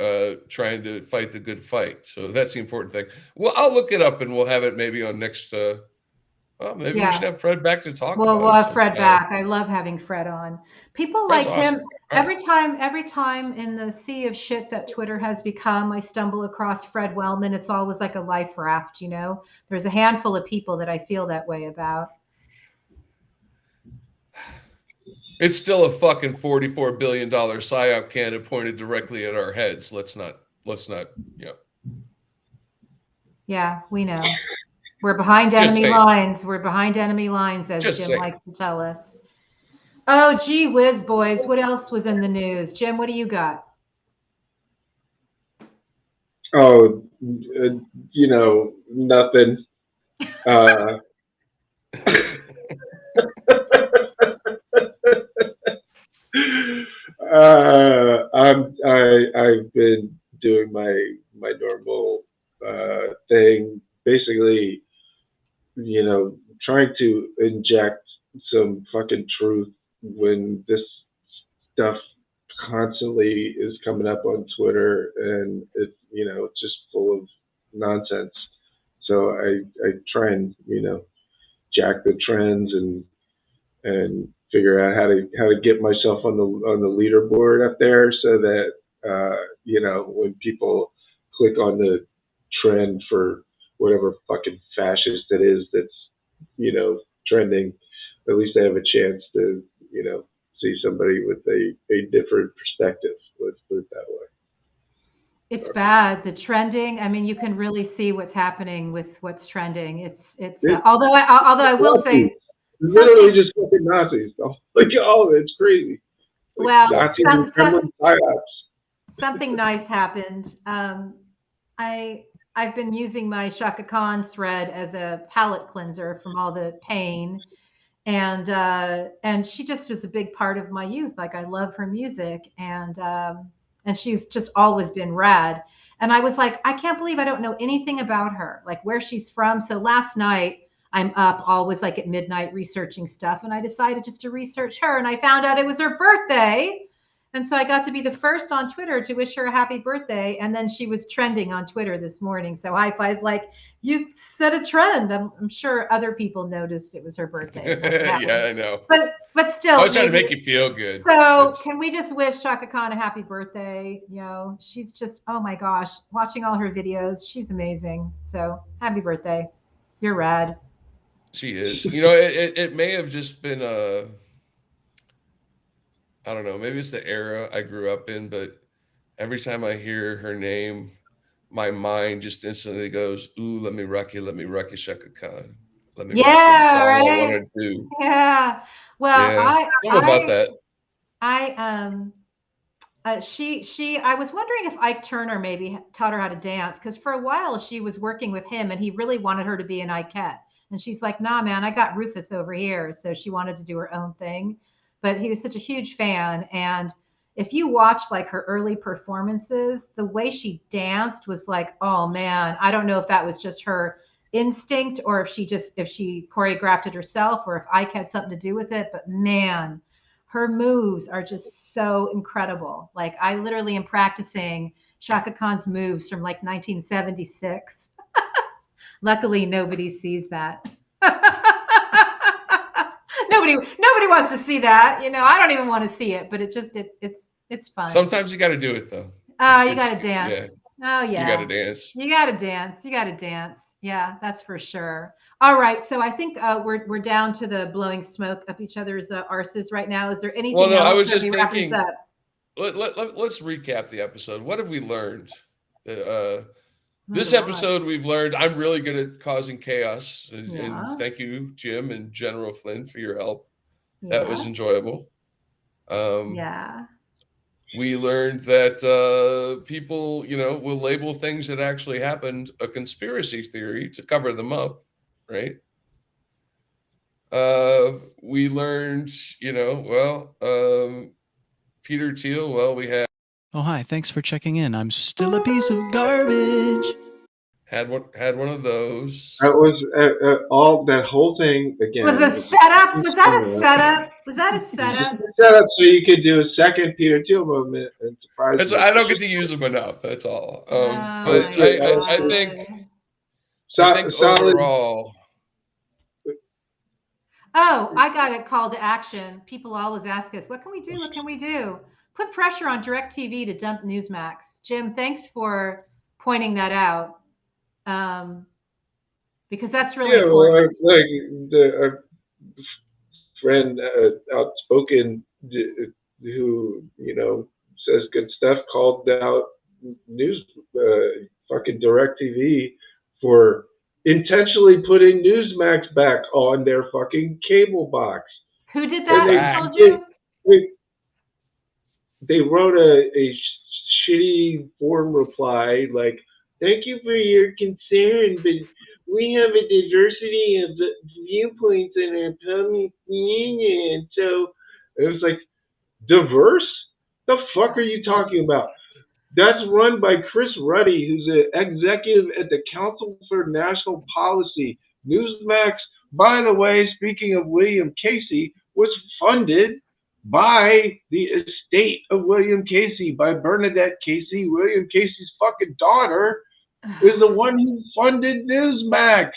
trying to fight the good fight. So that's the important thing. Well, I'll look it up and we'll have it maybe on next. Well, maybe we Yeah. should have Fred back to talk Well, about we'll it have Fred sometime. back. I love having Fred on. People Fred's like him. awesome. All right. Every time in the sea of shit that Twitter has become, I stumble across Fred Wellman. It's always like a life raft, you know? There's a handful of people that I feel that way about. It's still a fucking $44 billion PSYOP candidate pointed directly at our heads. Let's not, Yeah, we know. We're behind enemy lines. We're behind enemy lines, as Jim likes to tell us. Oh, gee whiz, boys. What else was in the news? Jim, what do you got? Oh, you know, nothing. I've been doing my normal thing, basically, you know, trying to inject some fucking truth when this stuff constantly is coming up on Twitter, and it, you know, it's just full of nonsense. So I try and, you know, jack the trends and figure out how to get myself on the leaderboard up there, so that you know, when people click on the trend for whatever fucking fascist it is that's, you know, trending, at least they have a chance to, you know, see somebody with a different perspective. Let's put it that way. It's bad. The trending. I mean, you can really see what's happening with what's trending. It's. Although I will say, literally just fucking Nazis. Like, oh, it's crazy. Like, well, Nazis and Kremlin psyops. Something nice happened. I've been using my Shaka Khan thread as a palate cleanser from all the pain, and she just was a big part of my youth. Like, I love her music, and she's just always been rad. And I was like, I can't believe I don't know anything about her, like where she's from. So last night I'm up always like at midnight researching stuff, and I decided just to research her, and I found out it was her birthday. And so I got to be the first on Twitter to wish her a happy birthday. And then she was trending on Twitter this morning. So Hi-Fi's like, you set a trend. I'm sure other people noticed it was her birthday. Yeah, I know. But still, I was trying to make you feel good. So can we just wish Shaka Khan a happy birthday? You know, she's just, oh my gosh, watching all her videos, she's amazing. So happy birthday. You're rad. She is. You know, it may have just been I don't know, maybe it's the era I grew up in, but every time I hear her name, my mind just instantly goes, ooh, let me rock you, Shaka Khan. Let me rock you. That's all I want to do. Yeah. Well, yeah. About that. I was wondering if Ike Turner maybe taught her how to dance, because for a while she was working with him and he really wanted her to be an Ikette. And she's like, nah, man, I got Rufus over here. So she wanted to do her own thing. But he was such a huge fan. And if you watch like her early performances, the way she danced was like, oh man, I don't know if that was just her instinct or if she choreographed it herself or if Ike had something to do with it. But man, her moves are just so incredible. Like, I literally am practicing Shaka Khan's moves from like 1976. Luckily, nobody sees that. Nobody wants to see that. You know, I don't even want to see it, but it's fun. Sometimes you got to do it though. You got to dance. Yeah. Oh yeah. You got to dance. You got to dance. You got to dance. Yeah, that's for sure. All right, so I think we're down to the blowing smoke up each other's arses right now. Is there anything else? I was just thinking. Let's recap the episode. What have we learned? This episode, we've learned I'm really good at causing chaos, and thank you, Jim and General Flynn, for your help. Yeah. That was enjoyable. Yeah. We learned that people, you know, will label things that actually happened a conspiracy theory to cover them up, right? We learned, you know, Peter Thiel, we had. Oh, hi. Thanks for checking in. I'm still a piece of garbage. Had one of those. That was all that whole thing again. Was a setup? Was that a setup? Was that a setup? Set up so you could do a second Peter Thiel movement and surprise me. I don't get to use them enough. That's all. Oh But my I God. think solid. overall. Oh, I got a call to action. People always ask us, what can we do? What can we do? Put pressure on DirecTV to dump Newsmax. Jim, thanks for pointing that out. Because that's really important. Well, like the friend outspoken who says good stuff called out news fucking DirecTV for intentionally putting Newsmax back on their fucking cable box. Who did that? Who told you? They wrote a shitty form reply like, "Thank you for your concern, but we have a diversity of viewpoints in our public union." So it was like, diverse? The fuck are you talking about? That's run by Chris Ruddy, who's an executive at the Council for National Policy. Newsmax, by the way, speaking of William Casey, was funded by the estate of William Casey, by Bernadette Casey. William Casey's fucking daughter is the one who funded Newsmax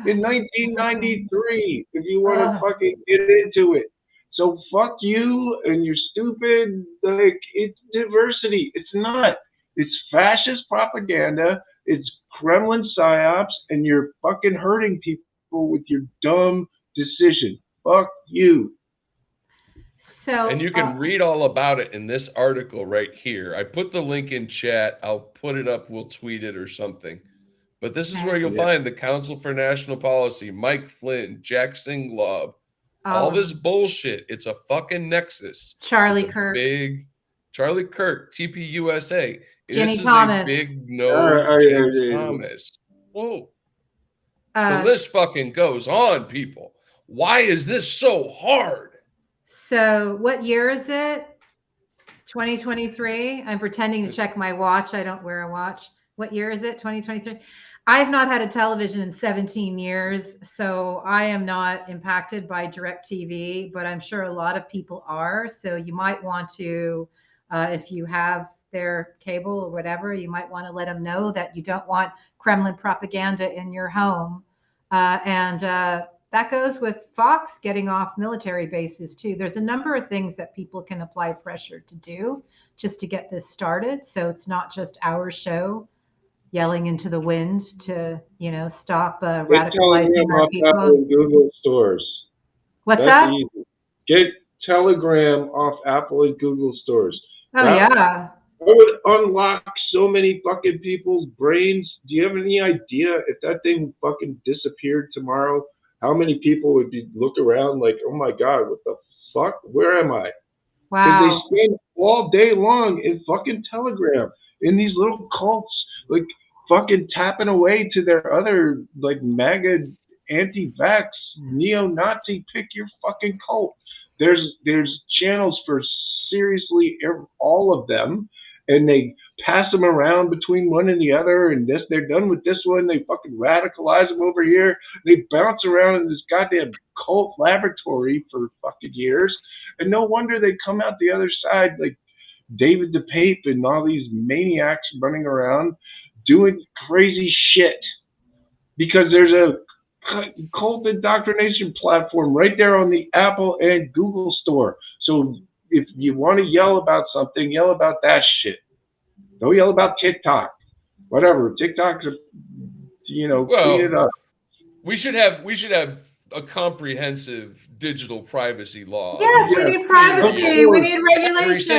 in 1993, if you want to fucking get into it. So fuck you and your stupid, like, it's diversity. It's not. It's fascist propaganda. It's Kremlin psyops, and you're fucking hurting people with your dumb decision. Fuck you. So, and you can read all about it in this article right here. I put the link in chat. I'll put it up. We'll tweet it or something. But this is where you'll find the Council for National Policy, Mike Flynn, Jack Singlaub, all this bullshit. It's a fucking nexus. Charlie Kirk. Big Charlie Kirk, TPUSA. Jenny this Thomas. Is a big no. Jenny Thomas. Whoa. The list fucking goes on, people. Why is this so hard? So what year is it? 2023. I'm pretending to check my watch. I don't wear a watch. What year is it? 2023. I've not had a television in 17 years, so I am not impacted by DirecTV, but I'm sure a lot of people are. So you might want to, if you have their cable or whatever, you might want to let them know that you don't want Kremlin propaganda in your home. And that goes with Fox getting off military bases too. There's a number of things that people can apply pressure to do just to get this started. So it's not just our show yelling into the wind to, stop radicalizing our people. Google stores. What's that? Easy. Get Telegram off Apple and Google stores. Oh, yeah. That would unlock so many fucking people's brains. Do you have any idea if that thing fucking disappeared tomorrow, how many people would look around like, oh my God, what the fuck? Where am I? Wow. Because they spend all day long in fucking Telegram, in these little cults, like fucking tapping away to their other like MAGA anti-vax neo-Nazi pick your fucking cult. There's channels for seriously all of them, and they pass them around between one and the other, and they're done with this one, they fucking radicalize them over here. They bounce around in this goddamn cult laboratory for fucking years, and no wonder they come out the other side like David DePape and all these maniacs running around doing crazy shit, because there's a cult indoctrination platform right there on the Apple and Google store. So if you want to yell about something, yell about that shit. Don't yell about TikTok. Whatever. TikTok's clean it up. We should have a comprehensive digital privacy law. Yes, we need privacy. We need regulations.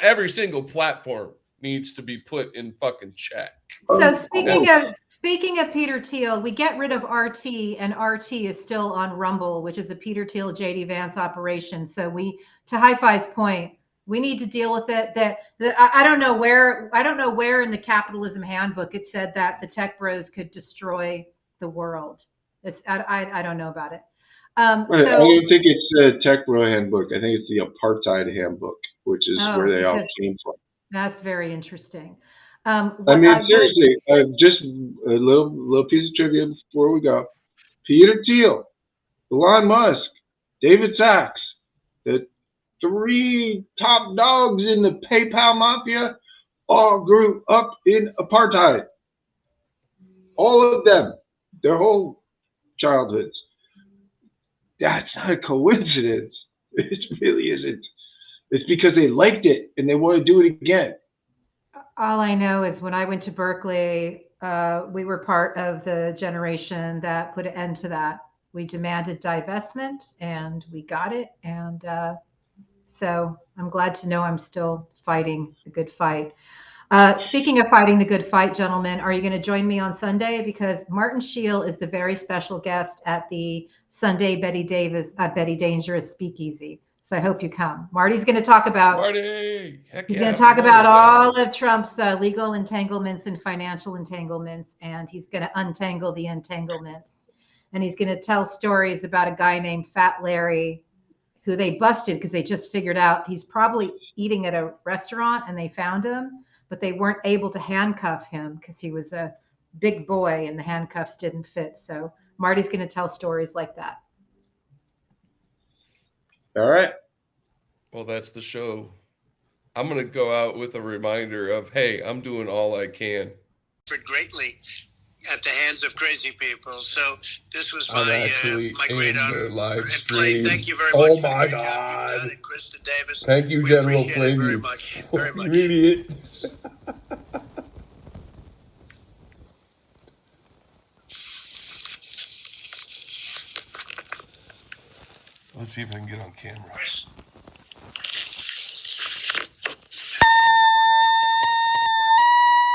Every single platform needs to be put in fucking check. So speaking of Peter Thiel, we get rid of RT, and RT is still on Rumble, which is a Peter Thiel, JD Vance operation. So to Hi-Fi's point, we need to deal with it. I don't know where in the capitalism handbook it said that the tech bros could destroy the world. I don't know about it. I don't think it's the tech bro handbook. I think it's the apartheid handbook, which is where they all came from. That's very interesting. Seriously, just a little piece of trivia before we go. Peter Thiel, Elon Musk, David Sachs, The 3 top dogs in the PayPal mafia all grew up in apartheid. All of them, their whole childhoods. That's not a coincidence. It really isn't. It's because they liked it and they want to do it again. All I know is when I went to Berkeley, we were part of the generation that put an end to that. We demanded divestment and we got it. And so I'm glad to know I'm still fighting the good fight. Speaking of fighting the good fight, gentlemen, are you going to join me on Sunday? Because Martin Scheel is the very special guest at the Sunday Betty Dangerous Speakeasy. So I hope you come. Marty's going to talk about Marty, heck He's yeah, going to I'm talk about always down. all of Trump's legal entanglements and financial entanglements, and he's going to untangle the entanglements. And he's going to tell stories about a guy named Fat Larry who they busted because they just figured out he's probably eating at a restaurant and they found him, but they weren't able to handcuff him because he was a big boy and the handcuffs didn't fit. So Marty's going to tell stories like that. All right. Well, that's the show. I'm going to go out with a reminder of, hey, I'm doing all I can. Greatly at the hands of crazy people. So this was I'm my actually my in great the honor live and stream. Thank you very much. Oh for my the great job you've done. God. And Krista Davis. Thank you, We General appreciate it Flynn, very you much. Very fucking much. idiot. Let's see if I can get on camera.